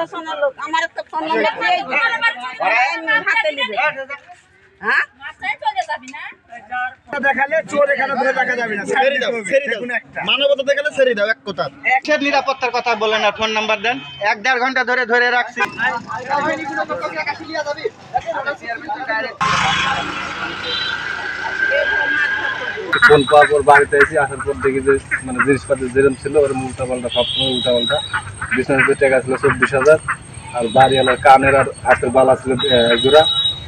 প্রশাসনের লোক আমার একটা ফোন নাম্বার দিয়ে হাতে নিবে হ্যাঁ দেখালে চোর এখানে ধরে রাখা যাবে না ছেড়ে দাও মানবতা দেখালে ছেড়ে দাও এক কথা একের নিরাপত্তার কথা বলেন আর ফোন নাম্বার দেন 1-1.5 ঘন্টা ধরে রাখছি ফোন পাওয়ার পর বাড়িতে এসে আসার পর দেখি যে মানে জিনিসপাতি যেরকম ছিল ওর উল্টাপাল্টা সবসময় উল্টাপাল্টা বিছানাতে টাকা ছিল 24,000 আর বাড়িওয়ালার কানের আর হাতের বালা ছিল জোড়া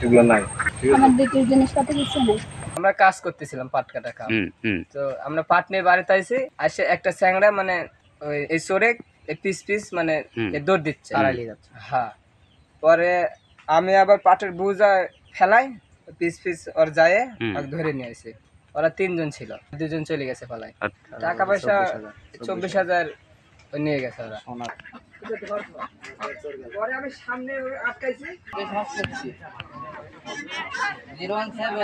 এগুলো নাই। ঠিক আছে, আমার বিক্রির জিনিসপাতি কিছু নেই। আমরা কাজ করতেছিলাম পাট কাটা কাম। তো আমরা পাট নিয়ে বাড়িতে আইছি, আসে একটা স্যাংড়া মানে ওই এই সরে পিস মানে দৌড় দিচ্ছে হ্যাঁ। পরে আমি আবার পাটের বুঝা ফেলাই পিস ওর যায় ধরে নিয়ে আসি। ওরা 3 জন ছিল, 2 জন চলে গেছে পালাই। টাকা পয়সা 24,000 নিয়ে গেছে ওরা। পরে আমি সামনে আটকাইছি 017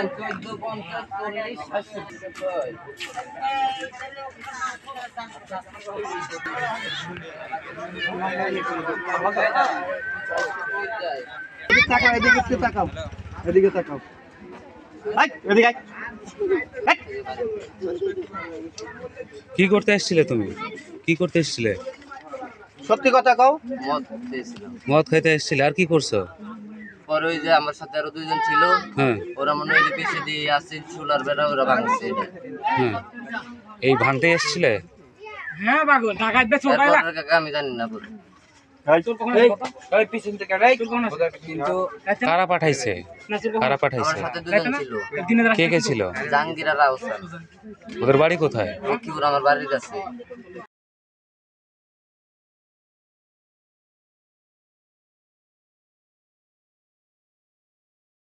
এদিকে তাকাও এদিকে কি করতে এসেছিলে তুমি? কি করতে এসেছিলে? সত্যি কথা কও। মদ খাইতে এসেছিলে, আর কি করছো? পরে ওই যে আমার সাথে আরো 2 জন ছিল, হ্যাঁ ওরা মনে হয় পিছিয়ে দিয়ে আসছে চুলার বেড়া ওরা ভাঙছে। হ্যাঁ, এই ভাঙতে এসেছিলে? এরপর কাকা আমি জানি না পরে। কিন্তু কারা পাঠাইছে? কারা আমার পাঠাইছে? সাথে 2 জন ছিল, কে কে ছিল? জাহাঙ্গীর আর রাউসান। ওদের বাড়ি কোথায়? লক্ষ্মীপুর আমার বাড়ির কাছে।